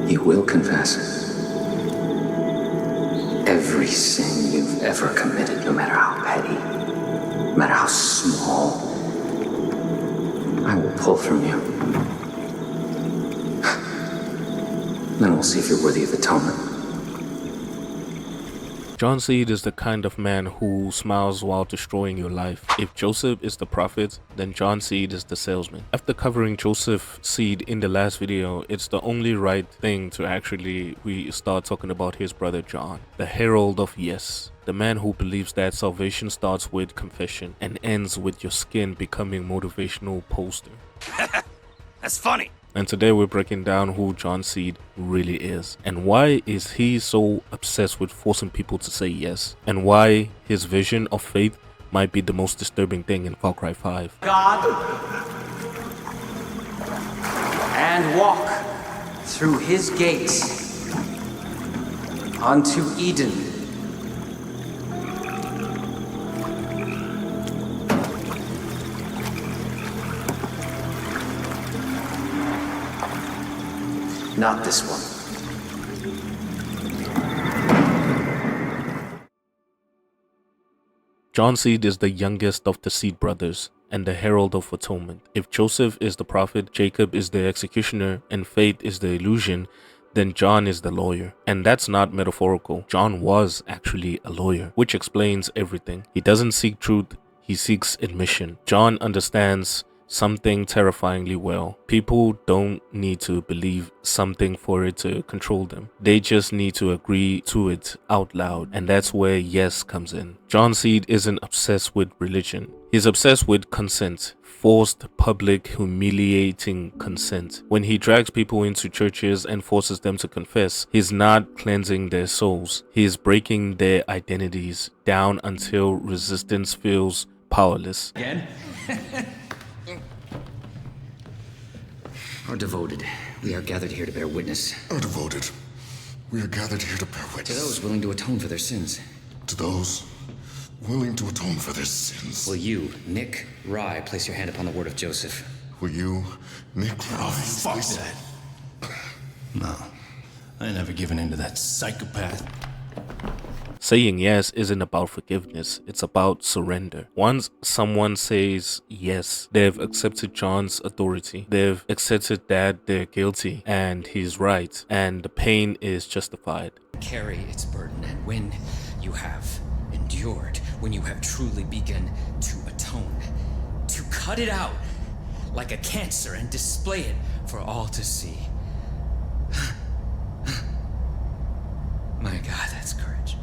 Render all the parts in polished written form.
You will confess every sin you've ever committed, no matter how petty, no matter how small. I will pull from you. Then we'll see if you're worthy of atonement. John Seed is the kind of man who smiles while destroying your life. If Joseph is the prophet, then John Seed is the salesman. After covering Joseph Seed in the last video, it's the only right thing to actually start talking about his brother John, the herald of yes. The man who believes that salvation starts with confession and ends with your skin becoming motivational poster. That's funny. And today we're breaking down who John Seed really is, and why is he so obsessed with forcing people to say yes, and why his vision of faith might be the most disturbing thing in Far Cry 5. God, and walk through his gates unto Eden. Not this one. John Seed is the youngest of the Seed brothers and the Herald of Atonement. If Joseph is the prophet, Jacob is the executioner, and Faith is the illusion, then John is the lawyer. And that's not metaphorical. John was actually a lawyer, which explains everything. He doesn't seek truth, he seeks admission. John understands something terrifyingly well. People don't need to believe something for it to control them. They just need to agree to it out loud, and that's where yes comes in. John Seed isn't obsessed with religion. He's obsessed with consent. Forced, public, humiliating consent. When he drags people into churches and forces them to confess, he's not cleansing their souls. He's breaking their identities down until resistance feels powerless. Again? Are devoted. We are gathered here to bear witness. Are devoted. We are gathered here to bear witness. To those willing to atone for their sins. To those willing to atone for their sins. Will you, Nick Rye, place your hand upon the word of Joseph? Will you, Nick Rye? Fuck that. No. I ain't never given in to that psychopath. Saying yes isn't about forgiveness, it's about surrender. Once someone says yes, they've accepted John's authority. They've accepted that they're guilty and he's right, and the pain is justified. Carry its burden, and when you have endured, when you have truly begun to atone, to cut it out like a cancer and display it for all to see. My God, that's courage.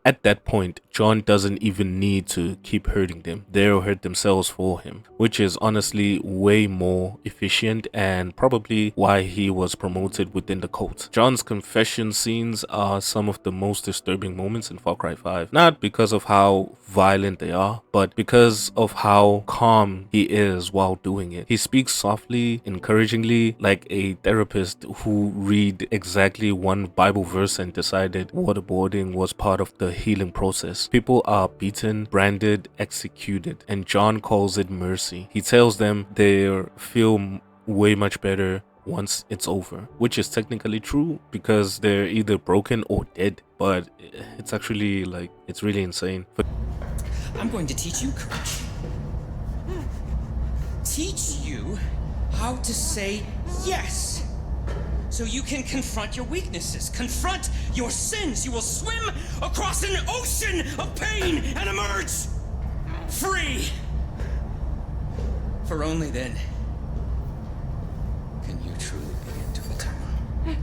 At that point, John doesn't even need to keep hurting them. They'll hurt themselves for him, which is honestly way more efficient and probably why he was promoted within the cult. John's confession scenes are some of the most disturbing moments in Far Cry 5. Not because of how violent they are, but because of how calm he is while doing it. He speaks softly, encouragingly, like a therapist who read exactly one Bible verse and decided waterboarding was part of the healing process. People are beaten, branded, executed, and John calls it mercy. He tells them they'll feel way much better once it's over, which is technically true because they're either broken or dead, but it's actually like, it's really insane. But I'm going to teach you courage. Teach you how to say yes. So you can confront your weaknesses, confront your sins. You will swim across an ocean of pain and emerge free. For only then can you truly begin to atone.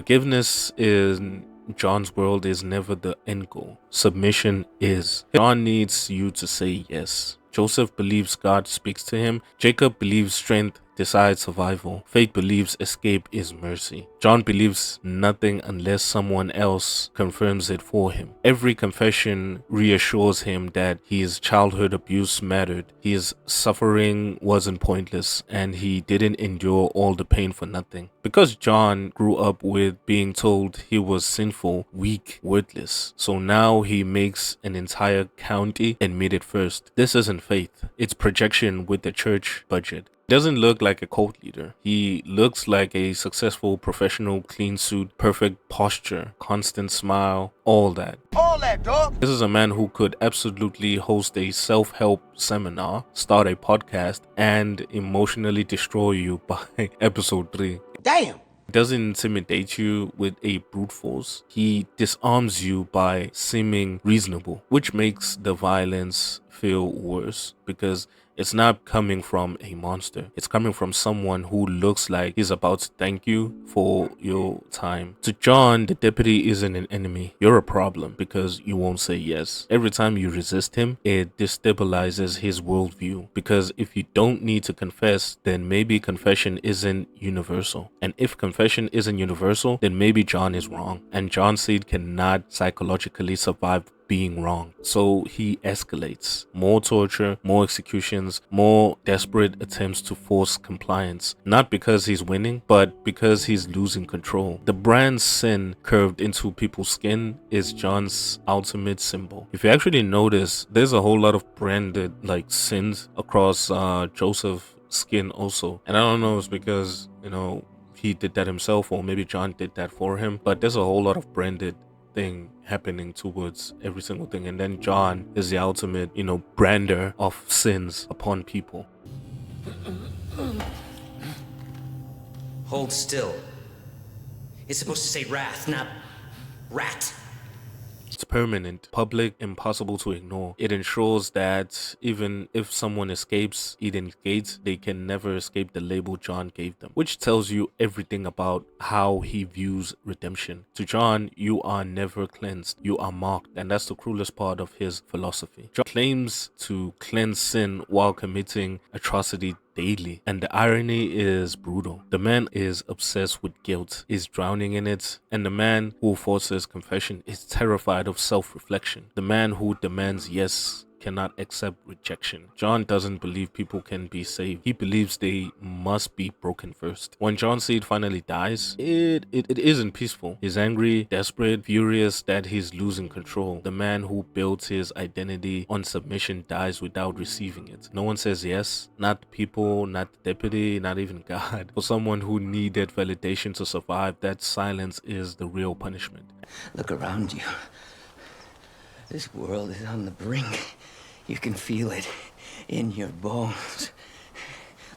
forgiveness in John's world is never the end goal. Submission is. John needs you to say yes. Joseph believes God speaks to him. Jacob believes strength decides survival. Faith believes escape is mercy. John believes nothing unless someone else confirms it for him. Every confession reassures him that his childhood abuse mattered. His suffering wasn't pointless and he didn't endure all the pain for nothing. Because John grew up with being told he was sinful, weak, worthless. So now he makes an entire county admit it first. This isn't faith. It's projection with the church budget. Doesn't look like a cult leader. He looks like a successful professional, clean suit, perfect posture, constant smile, all that. This is a man who could absolutely host a self-help seminar, start a podcast, and emotionally destroy you by episode 3. Damn! He doesn't intimidate you with a brute force. He disarms you by seeming reasonable, which makes the violence feel worse because it's not coming from a monster. It's coming from someone who looks like he's about to thank you for your time. To John, the deputy isn't an enemy. You're a problem because you won't say yes. Every time you resist him, it destabilizes his worldview. Because if you don't need to confess, then maybe confession isn't universal. And if confession isn't universal, then maybe John is wrong. And John Seed cannot psychologically survive being wrong. So he escalates. More torture, more executions, more desperate attempts to force compliance. Not because he's winning, but because he's losing control. The brand sin curved into people's skin is John's ultimate symbol. If you actually notice, there's a whole lot of branded like sins across Joseph's skin also. And I don't know if it's because, you know, he did that himself or maybe John did that for him, but there's a whole lot of branded thing happening towards every single thing. And then John is the ultimate, you know, brander of sins upon people. Hold still. It's supposed to say wrath, not rat. It's permanent, public, impossible to ignore. It ensures that even if someone escapes Eden's Gate, they can never escape the label John gave them, which tells you everything about how he views redemption. To John, you are never cleansed, you are marked, and that's the cruelest part of his philosophy. John claims to cleanse sin while committing atrocity daily, and the irony is brutal. The man is obsessed with guilt, is drowning in it, and the man who forces confession is terrified of self-reflection. The man who demands yes cannot accept rejection. John doesn't believe people can be saved. He believes they must be broken first. When John Seed finally dies, it isn't peaceful. He's angry, desperate, furious that he's losing control. The man who built his identity on submission dies without receiving it. No one says yes, not the people, not the deputy, not even God. For someone who needed validation to survive, that silence is the real punishment. Look around you. This world is on the brink. You can feel it in your bones.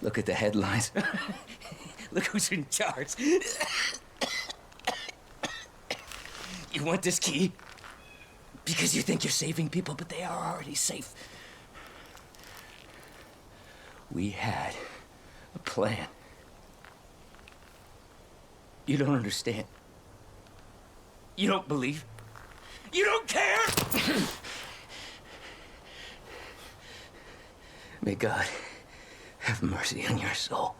Look at the headlines. Look who's in charge. You want this key? Because you think you're saving people, but they are already safe. We had a plan. You don't understand. You don't believe? You don't care? May God have mercy on your soul.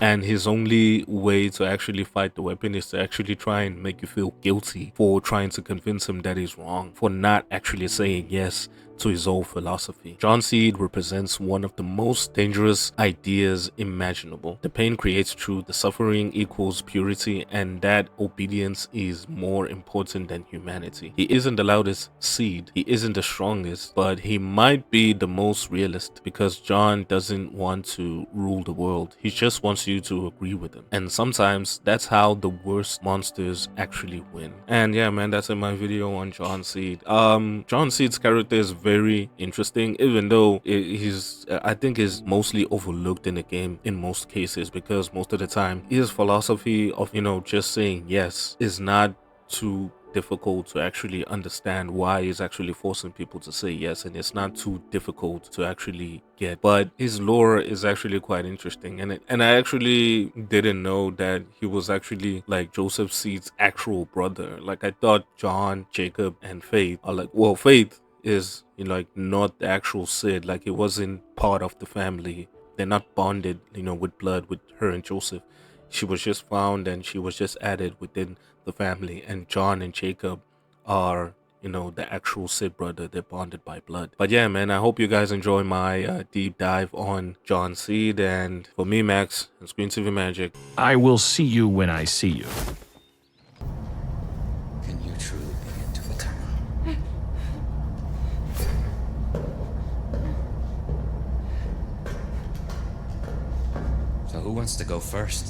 And his only way to actually fight the weapon is to actually try and make you feel guilty for trying to convince him that he's wrong, for not actually saying yes to his old philosophy. John Seed represents one of the most dangerous ideas imaginable. The pain creates truth, the suffering equals purity, and that obedience is more important than humanity. He isn't the loudest seed, he isn't the strongest, but he might be the most realist because John doesn't want to rule the world. He just wants you to agree with him. And sometimes that's how the worst monsters actually win. And yeah, man, that's in my video on John Seed. John Seed's character is very interesting, even though I think is mostly overlooked in the game in most cases, because most of the time his philosophy of, you know, just saying yes is not too difficult to actually understand why he's actually forcing people to say yes, and it's not too difficult to actually get. But his lore is actually quite interesting, and I actually didn't know that he was actually like Joseph Seed's actual brother. Like I thought John, Jacob, and Faith are like, well, Faith is, you know, like not the actual Sid, like it wasn't part of the family. They're not bonded, you know, with blood with her and Joseph. She was just found and she was just added within the family. And John and Jacob are, you know, the actual Sid brother. They're bonded by blood. But yeah, man, I hope you guys enjoy my deep dive on John Seed. And for me, Max, and Screen TV Magic, I will see you when I see you. Can you truly begin to atone? So who wants to go first?